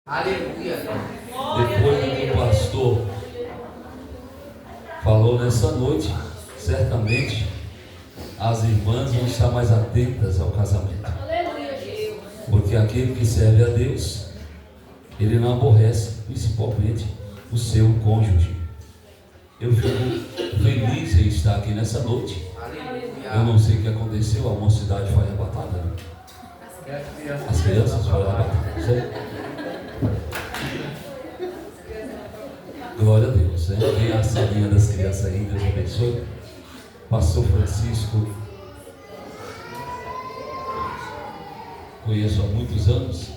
Aleluia. Depois do que o pastor falou nessa noite, certamente as irmãs vão estar mais atentas ao casamento. Porque aquele que serve a Deus, ele não aborrece, principalmente o seu cônjuge. Eu fico feliz em estar aqui nessa noite. Eu não sei o que aconteceu, a mocidade foi arrebatada, né? As crianças foram arrebatadas, certo? Glória a Deus, né? Tem a salinha das crianças aí, Deus abençoe. Pastor Francisco, conheço há muitos anos.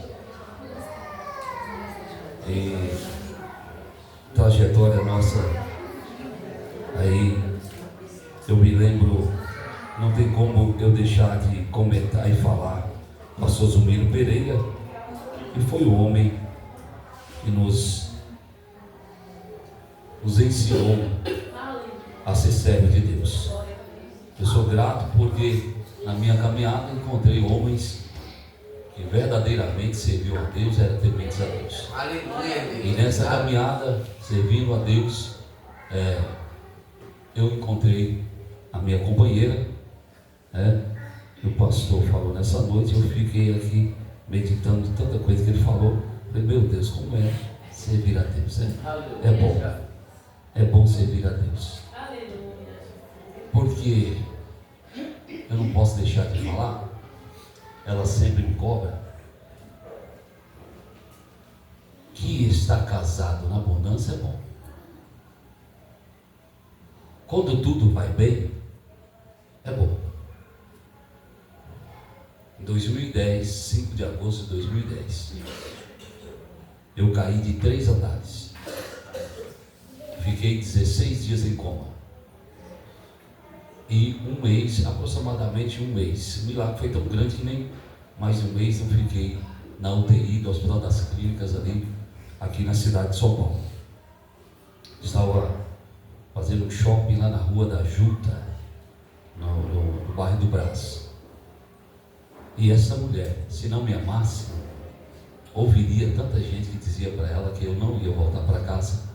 E trajetória nossa aí, eu me lembro, não tem como eu deixar de comentar e falar. Pastor Zumiro Pereira, que foi o homem que nos ensinou a ser servo de Deus. Eu sou grato porque na minha caminhada encontrei homens que verdadeiramente serviam a Deus, eram tementes a Deus. Aleluia. E nessa caminhada, servindo a Deus, eu encontrei a minha companheira, que o pastor falou nessa noite. Eu fiquei aqui meditando tanta coisa que ele falou. Falei, meu Deus, como é servir a Deus, é bom. É bom servir a Deus. Porque eu não posso deixar de falar. Ela sempre me cobra que estar casado na abundância é bom. Quando tudo vai bem, é bom. Em 2010, 5 de agosto de 2010, eu caí de 3 andares. Fiquei 16 dias em coma. E um mês, aproximadamente um mês. O milagre foi tão grande que nem mais um mês eu fiquei na UTI do Hospital das Clínicas ali, aqui na cidade de São Paulo. Estava fazendo um shopping lá na Rua da Juta, no bairro do Brás. E essa mulher, se não me amasse, ouviria tanta gente que dizia para ela que eu não ia voltar para casa,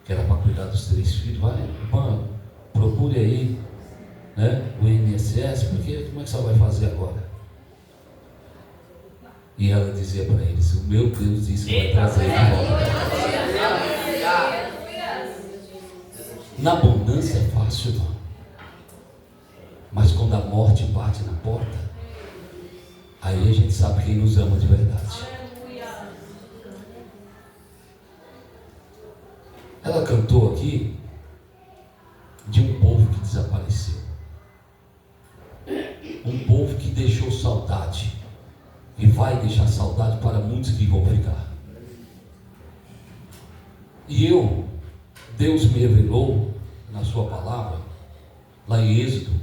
que era para cuidar dos 3 filhos. Vai, irmã, procure aí, o INSS, porque como é que você vai fazer agora? E ela dizia para eles, o meu Deus disse que vai trazer de volta. Na abundância é fácil, não. Mas quando a morte bate na porta, aí a gente sabe quem nos ama de verdade. Ela cantou aqui de um povo que desapareceu, um povo que deixou saudade e vai deixar saudade para muitos que vão ficar. E Deus me revelou na sua palavra, lá em Êxodo,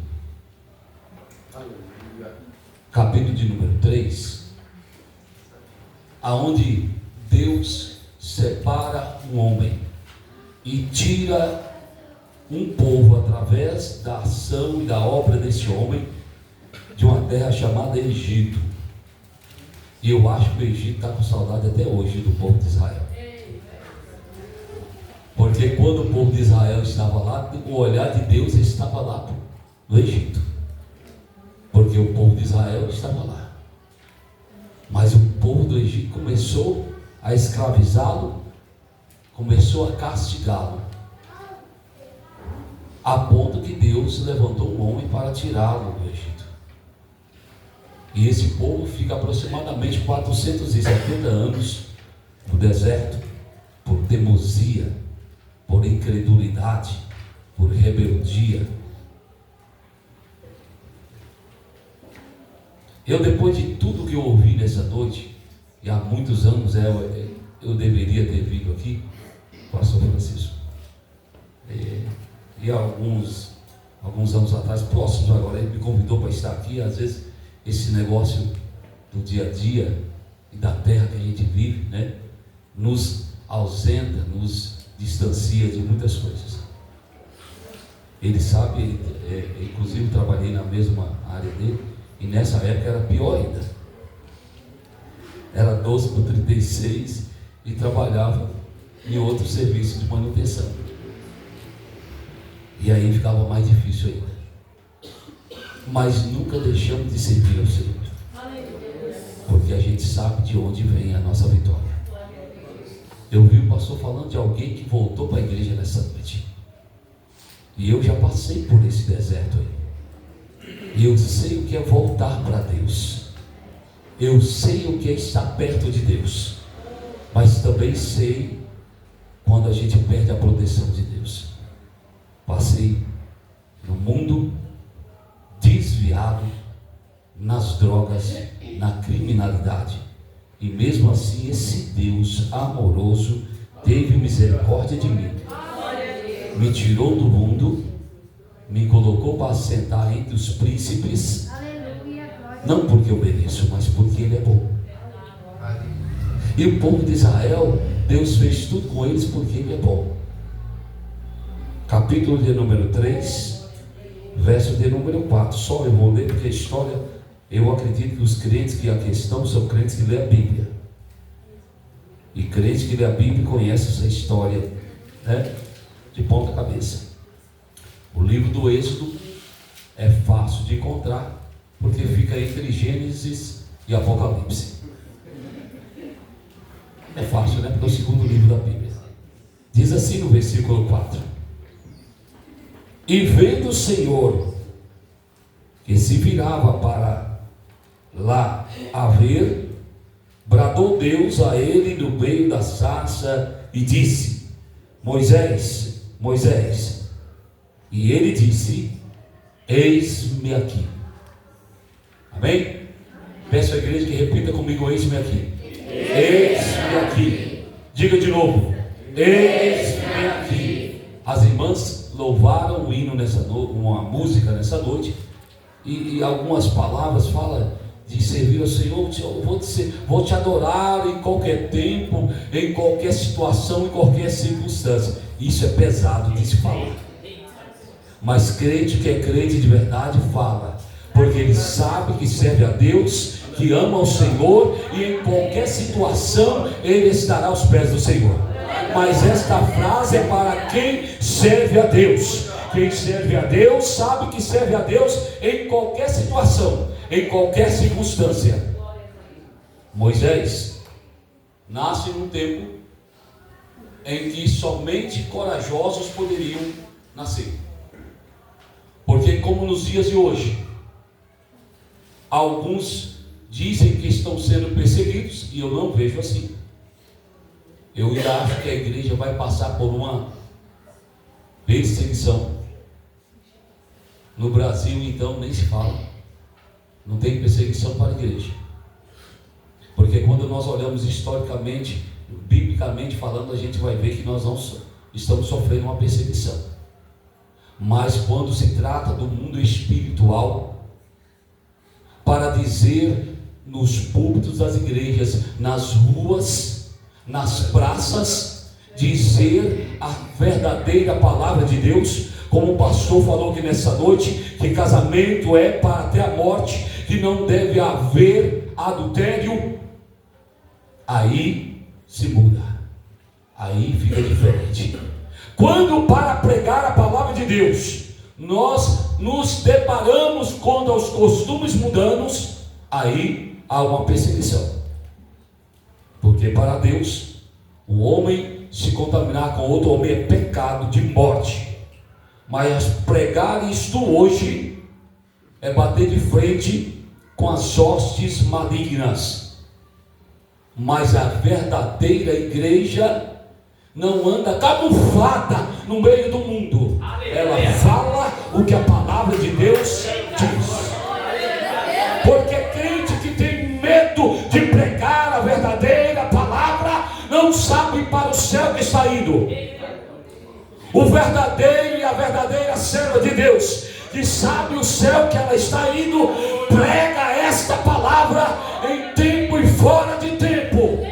capítulo de número 3, aonde Deus separa um homem e tira um povo através da ação e da obra desse homem de uma terra chamada Egito. E eu acho que o Egito está com saudade até hoje do povo de Israel. Porque quando o povo de Israel estava lá, o olhar de Deus estava lá no Egito. Porque o povo de Israel estava lá. Mas o povo do Egito começou a escravizá-lo, começou a castigá-lo, a ponto que Deus levantou um homem para tirá-lo do Egito. E esse povo fica aproximadamente 470 anos no deserto, por teimosia, por incredulidade, por rebeldia. Eu, depois de tudo que eu ouvi nessa noite, e há muitos anos eu deveria ter vindo aqui, pastor Francisco, e alguns anos atrás, próximos agora, ele me convidou para estar aqui. Às vezes esse negócio do dia a dia e da terra que a gente vive, nos ausenta, nos distancia de muitas coisas. Ele sabe, inclusive eu trabalhei na mesma área dele, e nessa época era pior ainda. Era 12 por 36 e trabalhava em outro serviço de manutenção. E aí ficava mais difícil ainda. Mas nunca deixamos de servir ao Senhor. Porque a gente sabe de onde vem a nossa vitória. Eu vi o pastor falando de alguém que voltou para a igreja nessa noite. E eu já passei por esse deserto aí. E eu sei o que é voltar para Deus. Eu sei o que é estar perto de Deus. Mas também sei quando a gente perde a proteção de Deus. Passei no mundo desviado, nas drogas, na criminalidade. E mesmo assim esse Deus amoroso teve misericórdia de mim. Me tirou do mundo, me colocou para sentar entre os príncipes. Não porque eu mereço, mas porque Ele é bom. E o povo de Israel, Deus fez tudo com eles porque Ele é bom. Capítulo de número 3, verso de número 4. Só eu vou ler porque a história, eu acredito que os crentes que aqui estão são crentes que lêem a Bíblia. E crentes que lêem a Bíblia conhecem essa história, né, de ponta cabeça. O livro do Êxodo é fácil de encontrar, porque fica entre Gênesis e Apocalipse. É fácil, né? Porque é o segundo livro da Bíblia. Diz assim no versículo 4: E vendo o Senhor que se virava para lá a ver, bradou Deus a ele no meio da sarça e disse: Moisés, Moisés. E ele disse: Eis-me aqui. Amém? Peço à igreja que repita comigo: eis-me aqui. Eis-me aqui. Diga de novo: eis-me aqui. As irmãs louvaram o hino nessa noite, uma música nessa noite, e algumas palavras falam de servir ao Senhor. Vou te adorar em qualquer tempo, em qualquer situação, em qualquer circunstância. Isso é pesado de se falar, mas crente que é crente de verdade fala, porque ele sabe que serve a Deus, que ama o Senhor, e em qualquer situação ele estará aos pés do Senhor. Mas esta frase é para quem serve a Deus. Quem serve a Deus sabe que serve a Deus em qualquer situação, em qualquer circunstância. Moisés nasce num tempo em que somente corajosos poderiam nascer. Porque, como nos dias de hoje, alguns dizem que estão sendo perseguidos, e eu não vejo assim. Eu ainda acho que a igreja vai passar por uma perseguição. No Brasil, então, nem se fala. Não tem perseguição para a igreja. Porque quando nós olhamos historicamente, biblicamente falando, a gente vai ver que nós não estamos sofrendo uma perseguição. Mas quando se trata do mundo espiritual, para dizer nos púlpitos das igrejas, nas ruas, nas praças, dizer a verdadeira palavra de Deus, como o pastor falou aqui nessa noite, que casamento é para até a morte, que não deve haver adultério, aí se muda, aí fica diferente. Quando para pregar a palavra de Deus, nós nos deparamos contra os costumes mundanos, aí há uma perseguição. Porque para Deus, o homem se contaminar com outro homem é pecado de morte. Mas pregar isto hoje é bater de frente com as hostes malignas. Mas a verdadeira igreja não anda camuflada no meio do mundo. Ela fala o que a palavra de Deus diz. Porque crente que tem medo de pregar a verdadeira palavra não sabe para o céu que está indo. O verdadeiro e a verdadeira serva de Deus, que sabe o céu que ela está indo, prega esta palavra em tempo e fora de tempo.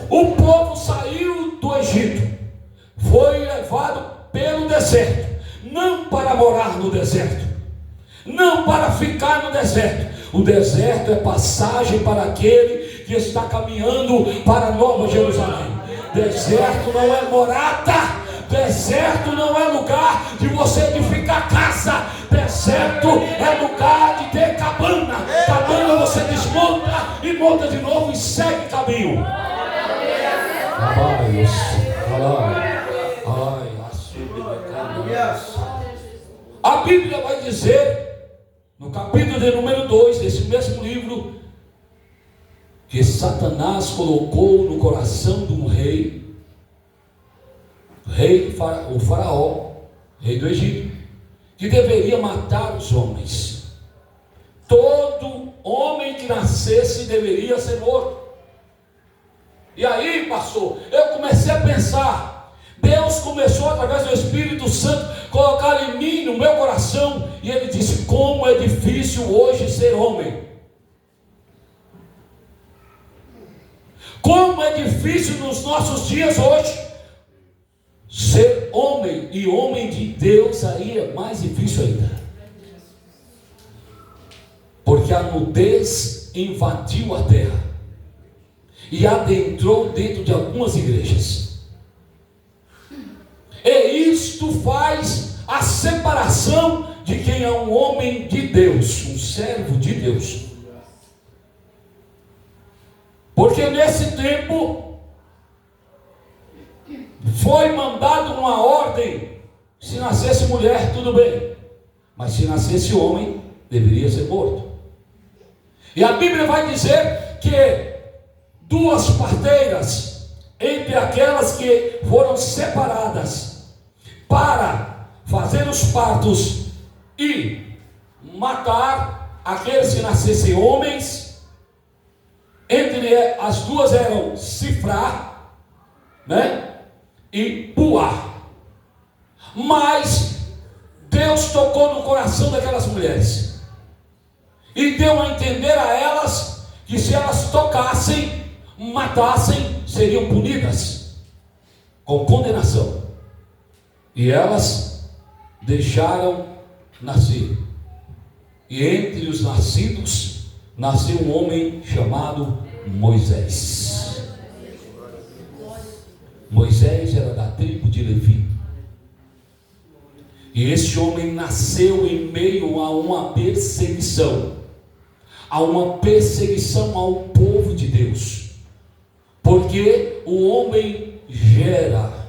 O povo saiu do Egito, foi levado pelo deserto, não para morar no deserto, não para ficar no deserto, O deserto é passagem para aquele que está caminhando para a Nova Jerusalém. Deserto não é morada. Deserto não é lugar de você edificar casa. Deserto é lugar de ter cabana. Cabana você desmonta e monta de novo e segue caminho. A Bíblia vai dizer, no capítulo de número 2 desse mesmo livro, que Satanás colocou no coração de um rei, o faraó, rei do Egito, que deveria matar os homens. Todo homem que nascesse deveria ser morto. E aí, pastor, eu comecei a pensar, Deus começou através do Espírito Santo colocar em mim, no meu coração, e Ele disse: como é difícil hoje ser homem. Como é difícil nos nossos dias hoje ser homem, e homem de Deus aí é mais difícil ainda, porque a nudez invadiu a terra e adentrou dentro de algumas igrejas, e isto faz a separação de quem é um homem de Deus, um servo de Deus. Porque nesse tempo foi mandado uma ordem: se nascesse mulher, tudo bem, mas se nascesse homem, deveria ser morto. E a Bíblia vai dizer que duas parteiras, entre aquelas que foram separadas para fazer os partos e matar aqueles que nascessem homens, entre as duas eram Sifrá, e Puá. Mas Deus tocou no coração daquelas mulheres e deu a entender a elas que se elas tocassem, matassem, seriam punidas com condenação. E elas deixaram nascer. E entre os nascidos nasceu um homem chamado Moisés. Moisés era da tribo de Levi. E esse homem nasceu em meio a uma perseguição. A uma perseguição ao povo de Deus. Porque o homem gera.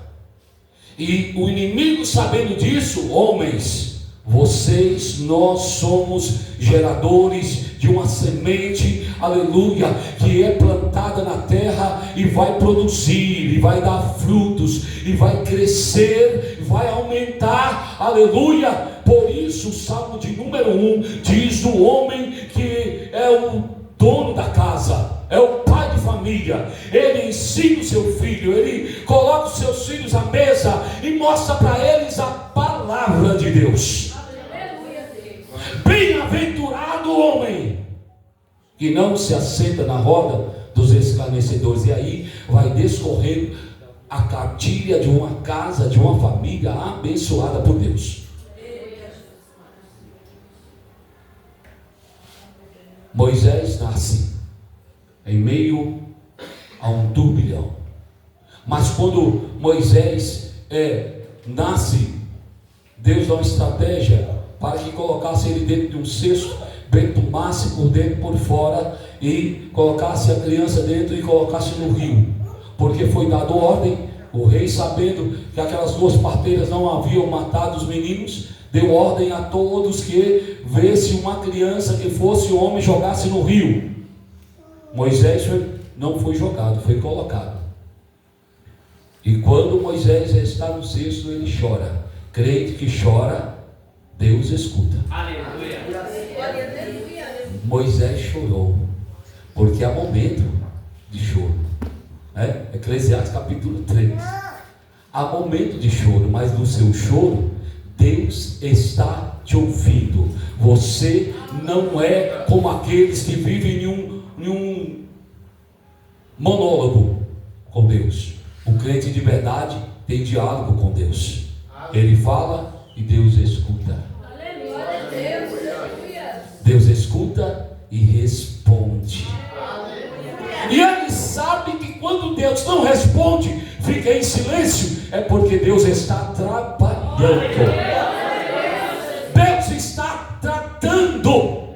E o inimigo, sabendo disso, homens, vocês, nós somos geradores de uma semente, aleluia, que é plantada na terra e vai produzir, e vai dar frutos, e vai crescer, vai aumentar, aleluia. Por isso o Salmo de número 1 diz do homem que é o dono da casa, é o pai de família, ele ensina o seu filho, ele coloca os seus filhos à mesa e mostra para eles a palavra de Deus. Bem-aventurado o homem que não se assenta na roda dos escarnecedores. E aí vai descorrendo a cartilha de uma casa, de uma família abençoada por Deus. Moisés nasce em meio a um turbilhão. Mas quando Moisés nasce, Deus dá uma estratégia para que colocasse ele dentro de um cesto, betumasse por dentro e por fora, e colocasse a criança dentro e colocasse no rio. Porque foi dado ordem, o rei, sabendo que aquelas duas parteiras não haviam matado os meninos, deu ordem a todos que visse uma criança que fosse homem, jogasse no rio. Moisés não foi jogado, foi colocado. E quando Moisés está no cesto, ele chora. Crente que chora, Deus escuta. Aleluia. Moisés chorou, porque há momento de choro. Eclesiastes capítulo 3. Há momento de choro, mas no seu choro, Deus está te ouvindo. Você não é como aqueles que vivem em um monólogo com Deus. O crente de verdade tem diálogo com Deus. Ele fala e Deus escuta. Deus escuta e responde. E ele sabe que quando Deus não responde, fica em silêncio, é porque Deus está trabalhando. Deus está tratando.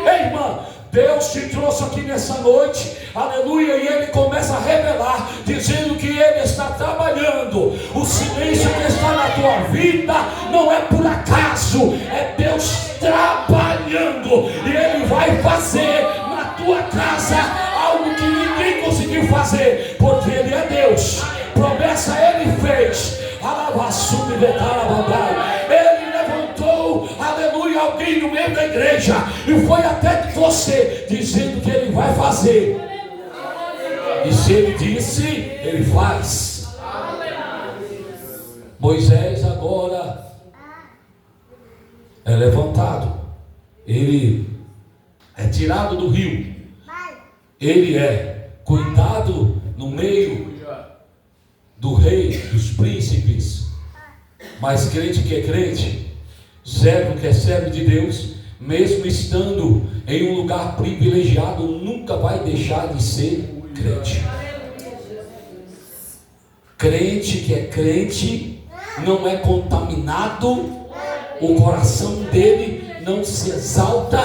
Ei, irmã, Deus te trouxe aqui nessa noite, aleluia, e Ele começa a revelar, dizendo que Ele está trabalhando. O silêncio que está na tua vida não é por acaso, é Deus trabalhando, e Ele vai fazer na tua casa algo que ninguém conseguiu fazer, porque Ele é Deus. Promessa Ele fez. Ele levantou, aleluia, alguém no meio da igreja e foi até você, dizendo que Ele vai fazer. E se Ele disse, Ele faz. Moisés agora é levantado, ele é tirado do rio, ele é cuidado no meio do rei, dos príncipes. Mas crente que é crente, servo que é servo de Deus, mesmo estando em um lugar privilegiado, nunca vai deixar de ser crente. Crente que é crente não é contaminado, o coração dele não se exalta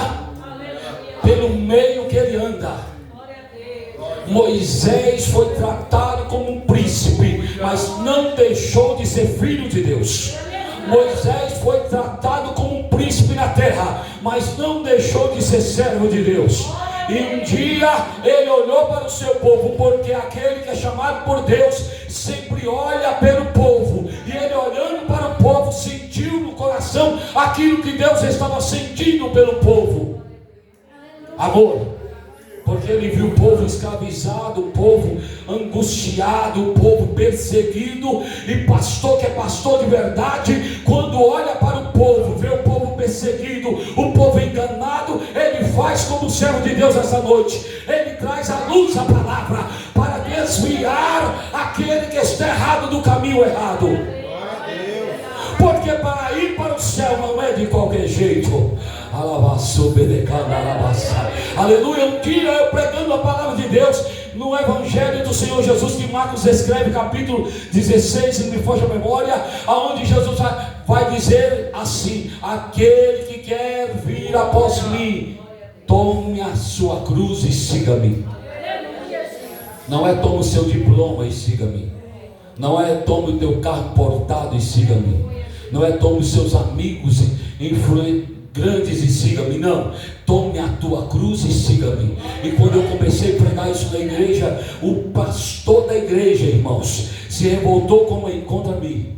pelo meio que ele anda. Moisés foi tratado como um príncipe, mas não deixou de ser filho de Deus. Moisés foi tratado como um príncipe na terra, mas não deixou de ser servo de Deus. E um dia ele olhou para o seu povo, porque aquele que é chamado por Deus sempre olha pelo povo. E ele, olhando para o povo, sentiu no coração aquilo que Deus estava sentindo pelo povo: amor. Porque ele viu o povo escravizado, o povo angustiado, o povo perseguido. E pastor que é pastor de verdade, quando olha para o povo, vê o povo perseguido, o povo enganado, ele faz como servo de Deus essa noite. Ele traz à luz a palavra para desviar aquele que está errado do caminho errado. Porque para ir para o céu não é de qualquer jeito. Aleluia. Um dia eu pregando a palavra de Deus no Evangelho do Senhor Jesus, que Marcos escreve, capítulo 16, se me foge a memória, aonde Jesus vai dizer assim: aquele que quer vir após mim, tome a sua cruz e siga-me. Não é tome o seu diploma e siga-me. Não é tome o teu carro portado e siga-me. Não é tome os seus amigos grandes e siga-me. Não, tome a tua cruz e siga-me. E quando eu comecei a pregar isso na igreja, o pastor da igreja, irmãos, se revoltou contra mim.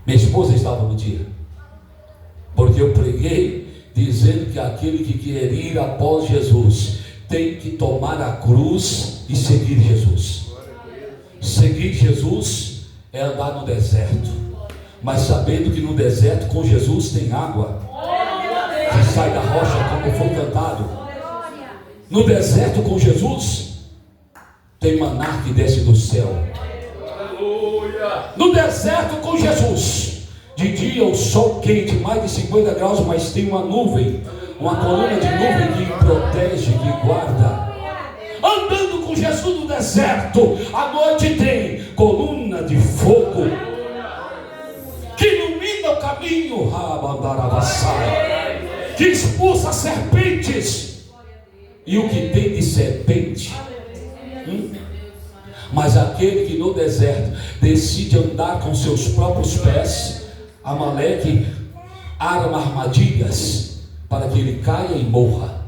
Minha esposa estava no dia, porque eu preguei dizendo que aquele que quer ir após Jesus tem que tomar a cruz e seguir Jesus. Seguir Jesus é andar no deserto, mas sabendo que no deserto com Jesus tem água que sai da rocha, como foi cantado. No deserto com Jesus tem maná que desce do céu. No deserto com Jesus, de dia o sol quente, mais de 50 graus, mas tem uma nuvem, uma coluna de nuvem que protege, que guarda. Andando com Jesus no deserto, à noite tem coluna de fogo que ilumina o caminho, que expulsa serpentes. E o que tem de serpente? Mas aquele que no deserto decide andar com seus próprios pés, Amaleque arma armadilhas para que ele caia e morra.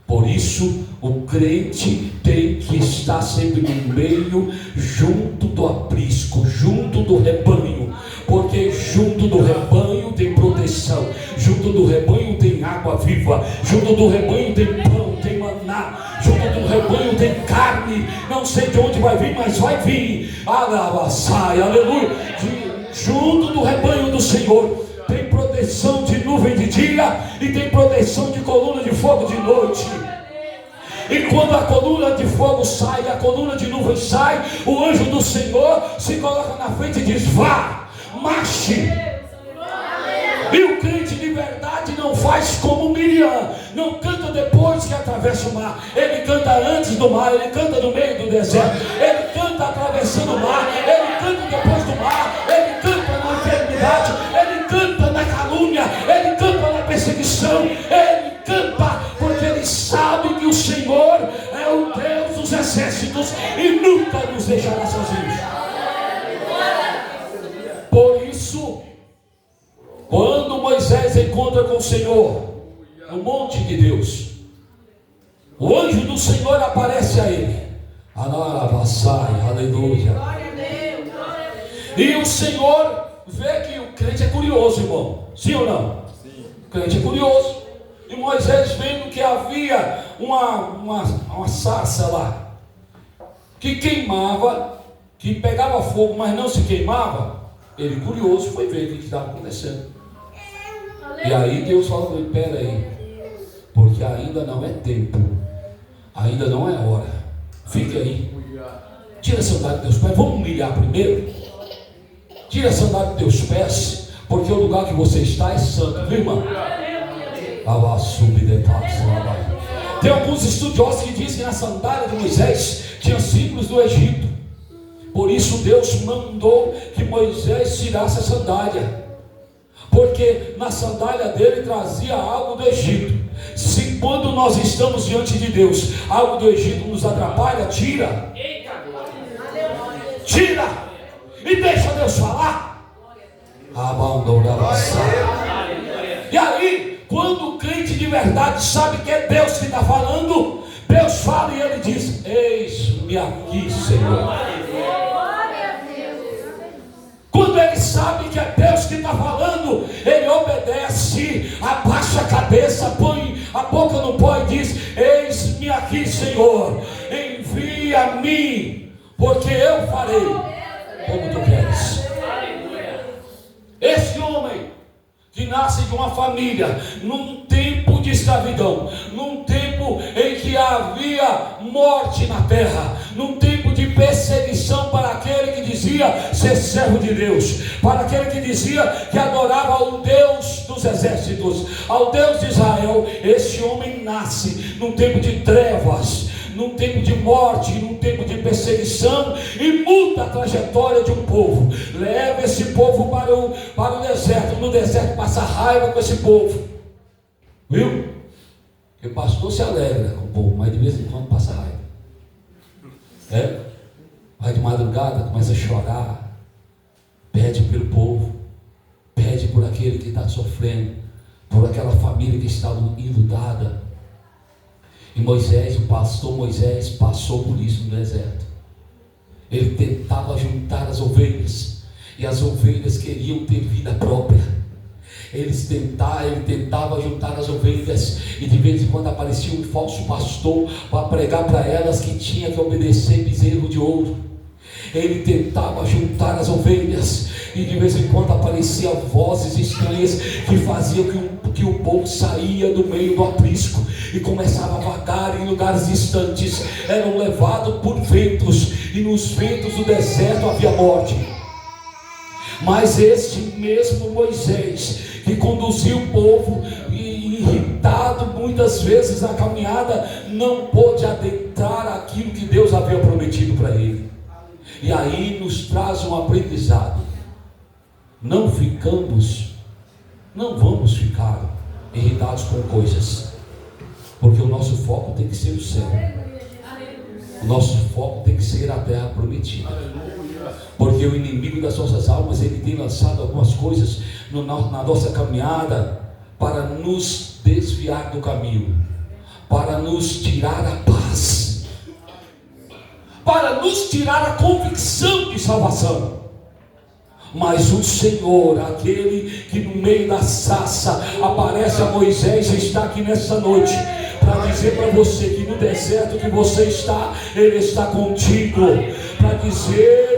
Por isso o crente tem que estar sempre no meio, junto do aprisco, junto do rebanho, porque junto do rebanho tem proteção, junto do rebanho tem água viva, junto do rebanho tem pão, tem maná, junto do rebanho tem carne. Não sei de onde vai vir, mas vai vir. Aleluia. Junto do rebanho do Senhor tem proteção de nuvem de dia e tem proteção de coluna de fogo de noite. E quando a coluna de fogo sai, a coluna de nuvem sai, o anjo do Senhor se coloca na frente e diz: vá, marche. E o crente de verdade não faz como Miriam, não canta depois que atravessa o mar, ele canta antes do mar, ele canta no meio do deserto, ele canta atravessando o mar, ele canta depois do mar, ele canta na enfermidade, ele canta na calúnia, ele canta na perseguição, ele canta porque ele sabe que o Senhor é o Deus dos exércitos e nunca nos deixará sozinhos. Por isso, quando Moisés encontra com o Senhor no monte de Deus, o anjo do Senhor aparece a ele. Aleluia. E o Senhor vê que o crente é curioso, irmão. Sim ou não? Sim. O crente é curioso. E Moisés, vendo que havia uma sarça lá, que queimava, que pegava fogo, mas não se queimava, ele curioso foi ver o que estava acontecendo. E aí Deus fala para ele: espera aí, porque ainda não é tempo, ainda não é hora, fique aí, tira a sandália dos teus pés, vamos humilhar primeiro, tira a sandália dos teus pés, porque o lugar que você está é santo, viu, irmão? Tem alguns estudiosos que dizem que na sandália de Moisés tinha símbolos do Egito. Por isso Deus mandou que Moisés tirasse a sandália, porque na sandália dele trazia algo do Egito. Se quando nós estamos diante de Deus, algo do Egito nos atrapalha, tira e deixa Deus falar. E aí, quando o crente de verdade sabe que é Deus que está falando, Deus fala e ele diz: eis-me aqui, Senhor. Quando ele sabe que é Deus que está falando, ele obedece, abaixa a cabeça, põe a boca no pó e diz: eis-me aqui, Senhor, envia-me, porque eu farei como tu queres. Esse homem que nasce de uma família num tempo de escravidão, num tempo em que havia morte na terra, num tempo de perseguição para aquele que dizia ser servo de Deus, para aquele que dizia que adorava ao Deus dos exércitos, ao Deus de Israel. Esse homem nasce num tempo de trevas, num tempo de morte, num tempo de perseguição, e muda a trajetória de um povo. Leva esse povo para o deserto. No deserto passa raiva com esse povo, viu? Porque o pastor se alegra com o povo, mas de vez em quando passa raiva. Vai de madrugada, começa a chorar, pede pelo povo, pede por aquele que está sofrendo, por aquela família que está enlutada. E Moisés, o pastor Moisés, passou por isso no deserto. Ele tentava juntar as ovelhas, e as ovelhas queriam ter vida própria. Ele tentava juntar as ovelhas, e de vez em quando aparecia um falso pastor para pregar para elas que tinha que obedecer bezerro de ouro. Ele tentava juntar as ovelhas, e de vez em quando apareciam vozes estranhas que faziam que o povo saía do meio do aprisco e começava a vagar em lugares distantes. Eram levados por ventos, e nos ventos do deserto havia morte. Mas este mesmo Moisés, que conduziu o povo, irritado muitas vezes na caminhada, não pôde adentrar aquilo que Deus havia prometido para ele. E aí nos traz um aprendizado: não vamos ficar irritados com coisas, porque o nosso foco tem que ser o céu, o nosso foco tem que ser a terra prometida, porque o inimigo das nossas almas, ele tem lançado algumas coisas na nossa caminhada para nos desviar do caminho, para nos tirar a paz, para nos tirar a convicção de salvação. Mas o Senhor, aquele que no meio da sarça aparece a Moisés, está aqui nessa noite para dizer para você que no deserto que você está, Ele está contigo. Para dizer,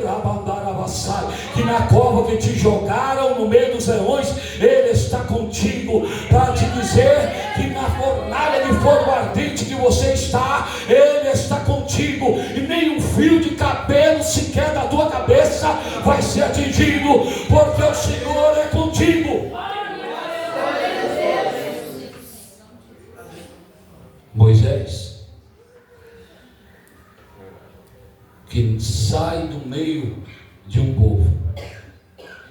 que na cova que te jogaram no meio dos leões, Ele está contigo. Para te dizer que na fornalha de fogo ardente que você está, Ele está contigo. E nem um fio de cabelo sequer da tua cabeça vai ser atingido, porque o Senhor é contigo. Moisés, que sai do meio de um povo,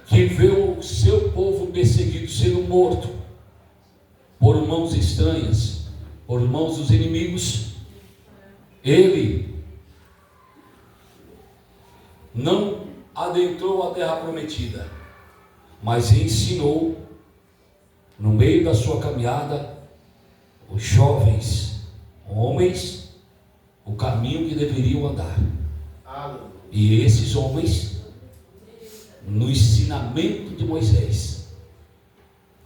que vê o seu povo perseguido, sendo morto por mãos estranhas, por mãos dos inimigos. Ele não adentrou a terra prometida, mas ensinou no meio da sua caminhada os jovens homens o caminho que deveriam andar. E esses homens, no ensinamento de Moisés,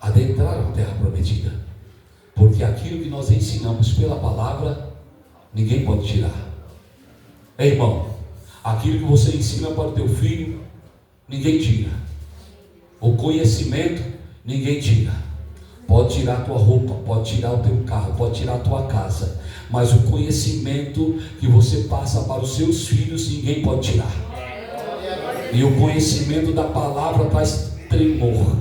adentraram a terra prometida, porque aquilo que nós ensinamos pela palavra, ninguém pode tirar. Ei, irmão, aquilo que você ensina para o teu filho, ninguém tira. O conhecimento, ninguém tira. Pode tirar a tua roupa, pode tirar o teu carro, pode tirar a tua casa, mas o conhecimento que você passa para os seus filhos, ninguém pode tirar. E o conhecimento da palavra traz tremor.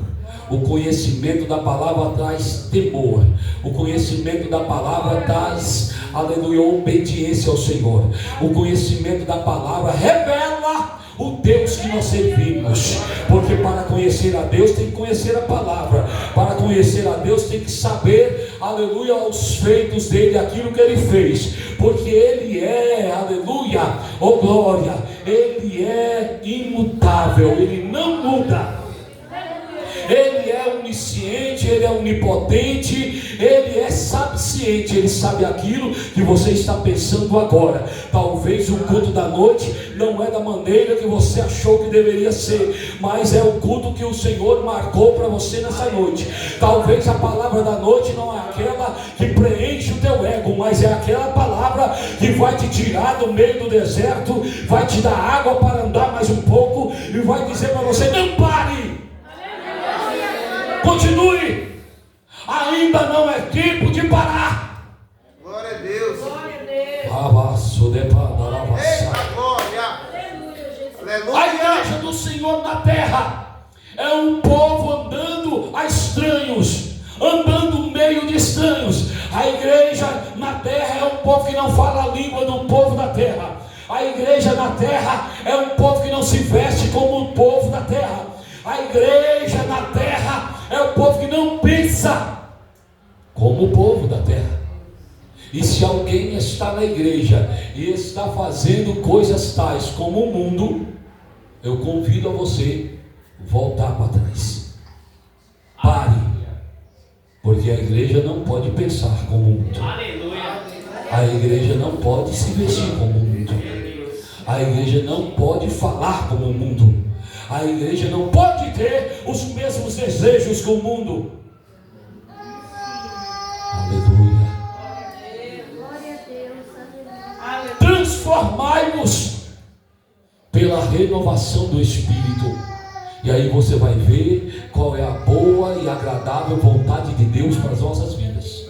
O conhecimento da palavra traz temor. O conhecimento da palavra traz, aleluia, obediência ao Senhor. O conhecimento da palavra revela o Deus que nós servimos, porque para conhecer a Deus tem que conhecer a palavra. Para conhecer a Deus tem que saber, aleluia, os feitos dele, aquilo que ele fez, porque ele é, aleluia, oh glória, ele é imutável, ele não muda. Ele é onisciente, ele é onipotente, ele é sapisciente, ele sabe aquilo que você está pensando agora. Talvez o culto da noite não é da maneira que você achou que deveria ser, mas é o culto que o Senhor marcou para você nessa noite. Talvez a palavra da noite não é aquela que preenche o teu ego, mas é aquela palavra que vai te tirar do meio do deserto, vai te dar água para andar mais um pouco e vai dizer para você: não pare, continue, ainda não é tempo de parar. Glória a Deus. Glória a Deus. Eita glória. Aleluia. A igreja do Senhor na terra é um povo andando a estranhos, andando no meio de estranhos. A igreja na terra é um povo que não fala a língua do povo da terra. A igreja na terra é um povo que não se veste como o povo da terra. A igreja na terra é o povo que não pensa como o povo da terra. E se alguém está na igreja e está fazendo coisas tais como o mundo, eu convido a você voltar para trás. Pare, porque a igreja não pode pensar como o mundo. A igreja não pode se vestir como o mundo. A igreja não pode falar como o mundo. A igreja não pode ter os mesmos desejos que o mundo. Aleluia. Transformai-vos pela renovação do Espírito. E aí você vai ver qual é a boa e agradável vontade de Deus para as nossas vidas.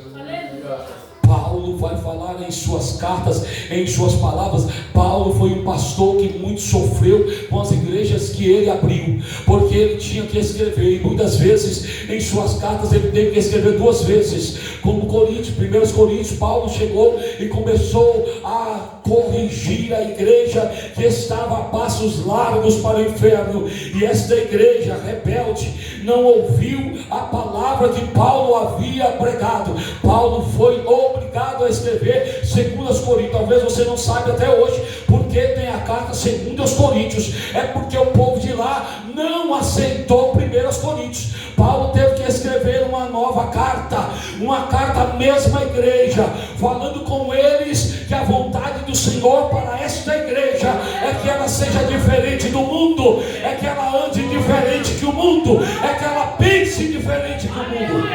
Paulo vai falar em suas cartas, em suas palavras. Paulo foi um pastor que muito sofreu com as igrejas que ele abriu, porque ele tinha que escrever, e muitas vezes em suas cartas ele teve que escrever duas vezes. Como Coríntios, 1 Coríntios, Paulo chegou e começou a corrigir a igreja que estava a passos largos para o inferno, e esta igreja rebelde não ouviu a palavra que Paulo havia pregado. Paulo foi obrigado a escrever 2 Coríntios. Talvez você não saiba até hoje porque tem a carta 2 Coríntios. É porque o povo de lá não aceitou 1 Coríntios. Paulo teve que escrever uma nova carta, uma carta à mesma igreja, falando com eles que a vontade do Senhor para esta igreja é que ela seja diferente do mundo, é que ela ande diferente que o mundo, é que ela pense diferente que o mundo.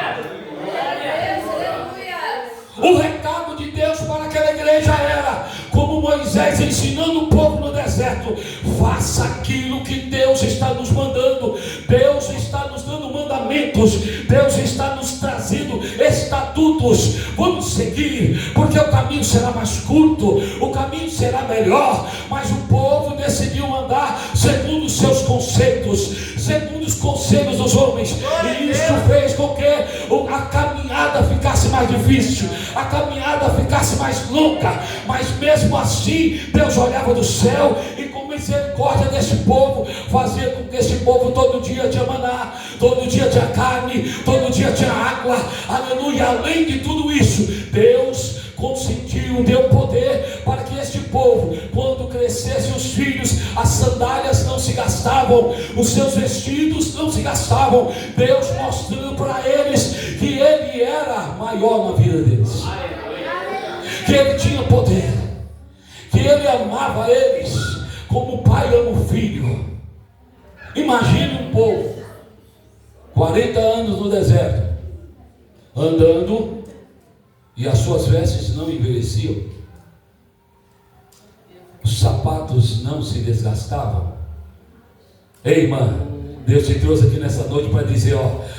O recado de Deus para aquela igreja era, como Moisés ensinando o povo no deserto: faça aquilo que Deus está nos mandando. Deus está nos dando mandamentos, Deus está nos trazendo estatutos. Vamos seguir, porque o caminho será mais curto, o caminho será melhor. Mas o povo decidiu andar segundo os seus conceitos, segundo os conselhos dos homens, e isso fez com que a caminhada ficasse mais difícil, a caminhada ficasse mais longa, mas mesmo assim Deus olhava do céu e com misericórdia desse povo fazia com que esse povo todo dia tinha maná, todo dia tinha carne, todo dia tinha água, aleluia. Além de tudo isso, Deus consentiu, deu poder para que este povo, quando crescesse os filhos, as sandálias não se gastavam, os seus vestidos não se gastavam. Deus mostrando para eles que Ele era maior na vida deles, que Ele tinha poder, que Ele amava eles como o pai ama o filho. Imagine um povo 40 anos no deserto, andando, e as suas vestes não envelheciam, os sapatos não se desgastavam. Ei, irmã, Deus te trouxe aqui nessa noite para dizer,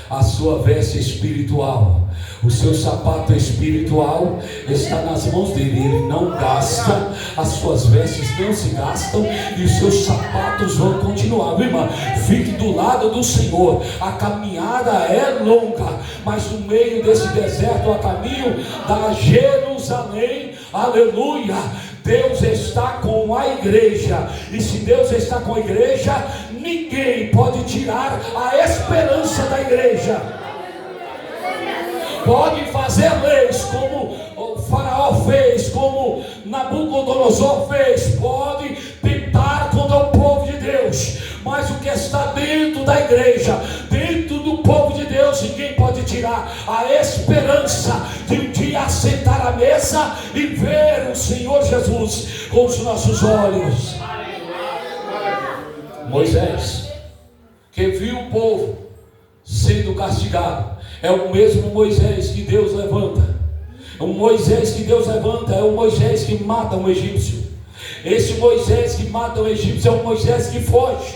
a sua veste espiritual, o seu sapato espiritual está nas mãos dele. Ele não gasta, as suas vestes não se gastam, e os seus sapatos vão continuar. Viu, irmã? Fique do lado do Senhor. A caminhada é longa, mas no meio desse deserto, a caminho da Jerusalém, aleluia, Deus está com a igreja, e se Deus está com a igreja, ninguém pode tirar a esperança da igreja. Pode fazer leis como o Faraó fez, como Nabucodonosor fez, pode tentar contra o povo de Deus, mas o que está dentro da igreja, dentro do povo de Deus, ninguém pode tirar a esperança de um dia assentar à mesa e ver o Senhor Jesus com os nossos olhos. Moisés, que viu o povo sendo castigado, é o mesmo Moisés que Deus levanta. O Moisés que Deus levanta é o Moisés que mata um egípcio. Esse Moisés que mata um egípcio é o Moisés que foge,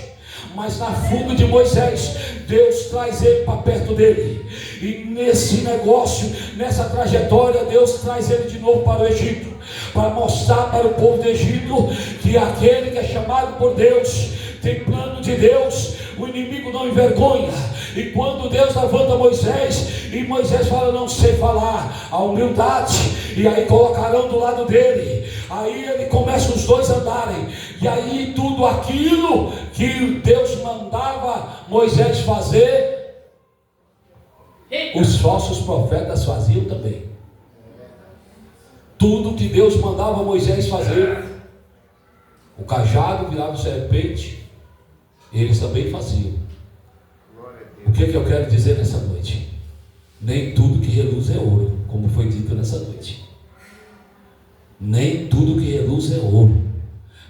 mas na fuga de Moisés, Deus traz ele para perto dele, e nesse negócio, nessa trajetória, Deus traz ele de novo para o Egito, para mostrar para o povo do Egito que aquele que é chamado por Deus tem plano de Deus, o inimigo não envergonha. E quando Deus levanta Moisés, e Moisés fala, não sei falar, a humildade, e aí colocarão do lado dele, aí ele começa os dois a andarem, e aí tudo aquilo que Deus mandava Moisés fazer, os falsos profetas faziam também. Tudo que Deus mandava Moisés fazer, o cajado virava serpente, eles também faziam. O que eu quero dizer nessa noite? Nem tudo que reluz é ouro, como foi dito nessa noite. Nem tudo que reluz é ouro.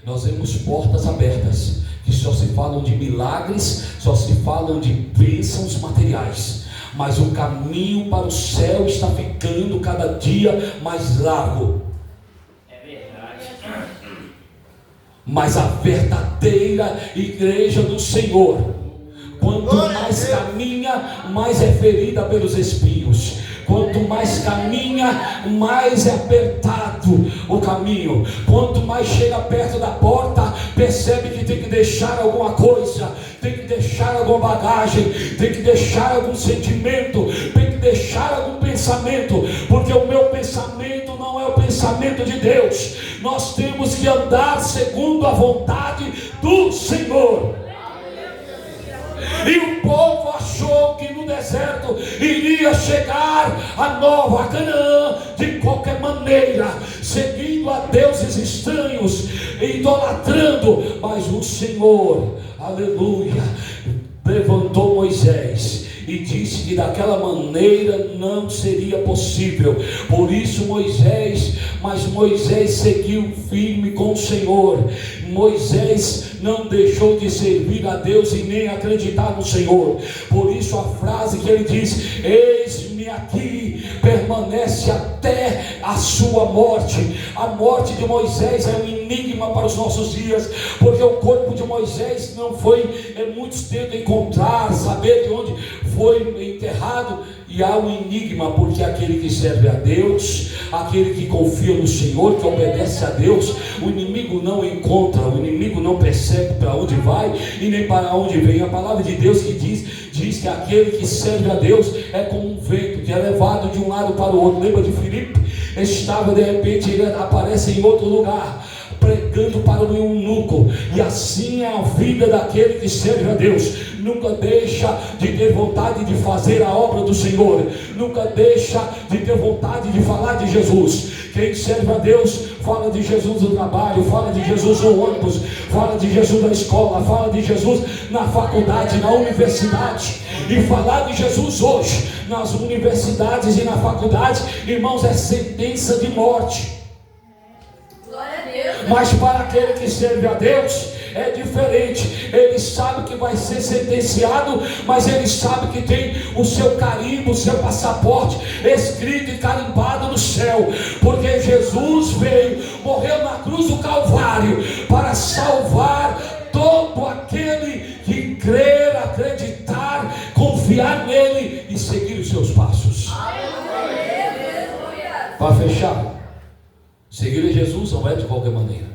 Nós vemos portas abertas, que só se falam de milagres, só se falam de bênçãos materiais, mas o caminho para o céu está ficando cada dia mais largo. Mas a verdadeira igreja do Senhor, quanto mais caminha, mais é ferida pelos espinhos. Quanto mais caminha, mais é apertado o caminho. Quanto mais chega perto da porta, percebe que tem que deixar alguma coisa, tem que deixar alguma bagagem, tem que deixar algum sentimento, tem que deixar algum pensamento, porque o meu pensamento não é o pensamento de Deus. Nós temos que andar segundo a vontade do Senhor. E o povo achou que no deserto iria chegar a nova Canaã de qualquer maneira, seguindo a deuses estranhos, idolatrando. Mas o Senhor, aleluia, levantou Moisés e disse que daquela maneira não seria possível. Por isso Moisés seguiu firme com o Senhor. Moisés não deixou de servir a Deus e nem acreditar no Senhor. Por isso a frase que ele diz, eis-me aqui, permanece até a sua morte. A morte de Moisés é um enigma para os nossos dias, porque o corpo de Moisés não foi muitos tentam encontrar, saber de onde foi enterrado, E há um enigma, porque aquele que serve a Deus, aquele que confia no Senhor, que obedece a Deus, o inimigo não encontra, o inimigo não percebe para onde vai e nem para onde vem. A palavra de Deus que diz que aquele que serve a Deus é como um vento que é levado de um lado para o outro. Lembra de Filipe? Estava, de repente ele aparece em outro lugar, pregando para o eunuco. E assim é a vida daquele que serve a Deus. Nunca deixa de ter vontade de fazer a obra do Senhor, nunca deixa de ter vontade de falar de Jesus. Quem serve a Deus fala de Jesus no trabalho, fala de Jesus no ônibus, fala de Jesus na escola, fala de Jesus na faculdade, na universidade. E falar de Jesus hoje nas universidades e na faculdade, irmãos, é sentença de morte. Mas para aquele que serve a Deus é diferente. Ele sabe que vai ser sentenciado, mas ele sabe que tem o seu carimbo, o seu passaporte escrito e carimbado no céu, porque Jesus veio, morreu na cruz do Calvário para salvar todo aquele que crer, acreditar, confiar nele e seguir os seus passos. Para fechar, seguir a Jesus não é de qualquer maneira.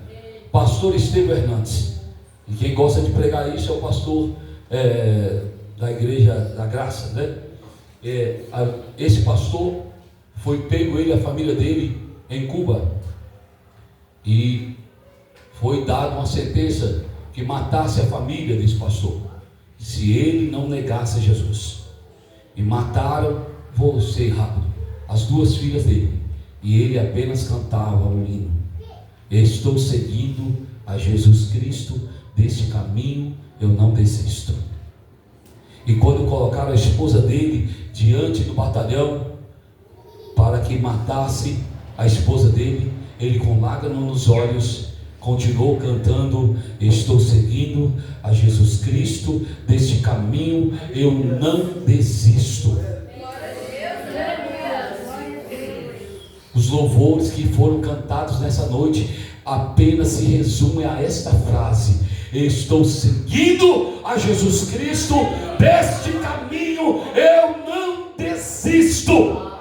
Pastor Estevão Hernandes, e quem gosta de pregar isso é o pastor da Igreja da Graça, né? Esse pastor foi pego, ele e a família dele, em Cuba, e foi dada uma sentença que matasse a família desse pastor, se ele não negasse Jesus. E mataram, vou ser rápido, as duas filhas dele, e ele apenas cantava um hino: estou seguindo a Jesus Cristo, deste caminho eu não desisto. E quando colocaram a esposa dele diante do batalhão para que matasse a esposa dele, ele, com lágrimas nos olhos, continuou cantando: estou seguindo a Jesus Cristo, deste caminho eu não desisto. Os louvores que foram cantados nessa noite apenas se resumem a esta frase: estou seguindo a Jesus Cristo, deste caminho eu não desisto.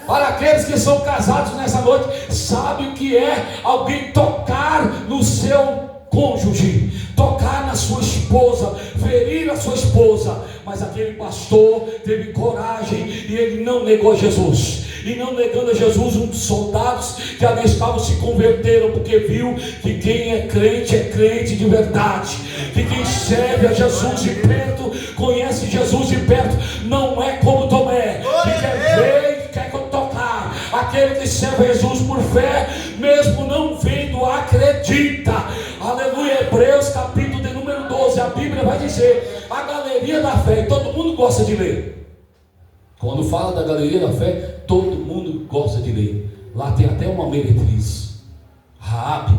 Para aqueles que são casados nessa noite, sabe o que é alguém tocar no seu cônjuge, tocar na sua esposa, ferir a sua esposa. Mas aquele pastor teve coragem e ele não negou Jesus. E não negando a Jesus, uns soldados que ali estavam se converteram, porque viu que quem é crente de verdade, que quem serve a Jesus de perto, conhece Jesus de perto, não é como Tomé, que quer ver e quer tocar. Aquele que serve a Jesus por fé, mesmo não vendo, acredita. Aleluia. Hebreus capítulo de número 12, a Bíblia vai dizer: a galeria da fé, e todo mundo gosta de ler. Quando fala da galeria da fé, todo mundo gosta de ler. Lá tem até uma meretriz, Raabe,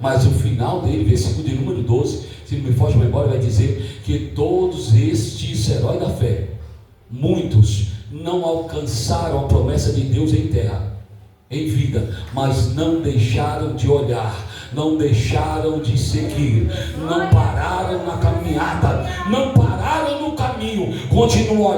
mas o final dele, versículo de número 12, se não me foge a memória, vai dizer que todos estes heróis da fé, muitos não alcançaram a promessa de Deus em terra, em vida, mas não deixaram de olhar, não deixaram de seguir, não pararam na caminhada, não pararam no caminho, continuam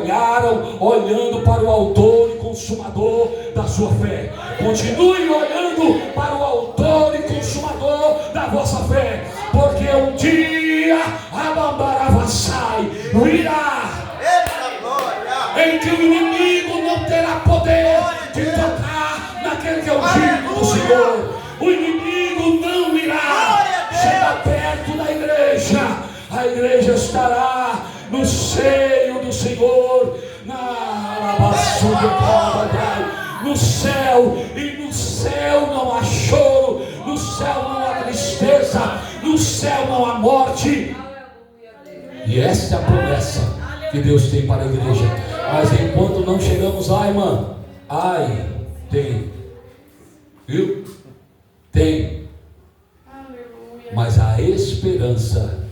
olhando para o autor e consumador da sua fé. Continue olhando para o autor e consumador da vossa fé, porque um dia a Bambaravassai virá, em que o inimigo não terá poder de tocar naquele que é o ungido do Senhor. O inimigo não irá chegar perto da igreja. A igreja estará no seio do Senhor, no céu, e no céu não há choro, no céu não há tristeza, no céu não há morte. E essa é a promessa que Deus tem para a igreja. Mas enquanto não chegamos lá, irmã, tem, viu? Tem, mas a esperança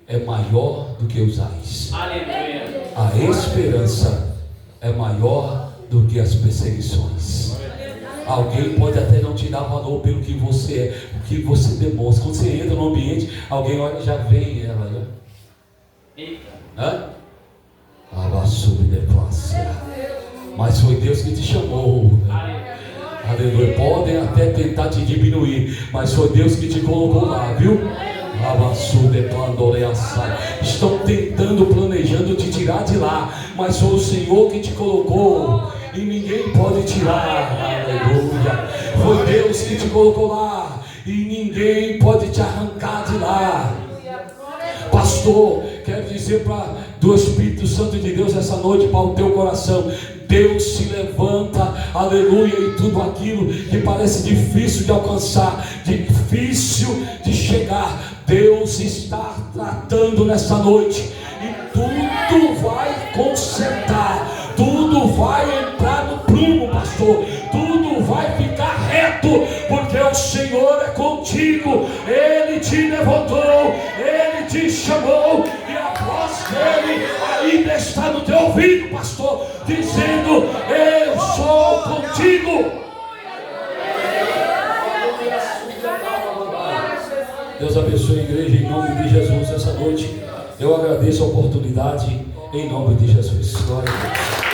é maior do que os ais. Aleluia. A esperança é maior do que as perseguições. Alguém pode até não te dar valor pelo que você é, o que você demonstra. Quando você entra no ambiente, alguém olha e já vem ela, né? Mas foi Deus que te chamou. Aleluia. Podem até tentar te diminuir, mas foi Deus que te colocou lá, viu? Estão tentando, planejando te tirar de lá, mas foi o Senhor que te colocou e ninguém pode tirar. Aleluia. Foi Deus que te colocou lá e ninguém pode te arrancar de lá. Pastor, quero dizer do Espírito Santo de Deus essa noite para o teu coração: Deus se levanta, aleluia, e tudo aquilo que parece difícil de alcançar, difícil de chegar, Deus está tratando nessa noite, e tudo vai consertar, tudo vai entrar no prumo, pastor, tudo vai ficar reto, porque o Senhor é contigo, Ele te levantou, Ele te chamou, e a voz dele ainda está no teu ouvido, pastor, dizendo: eu sou contigo. Deus abençoe a igreja em nome de Jesus essa noite. Eu agradeço a oportunidade em nome de Jesus. Glória a Deus.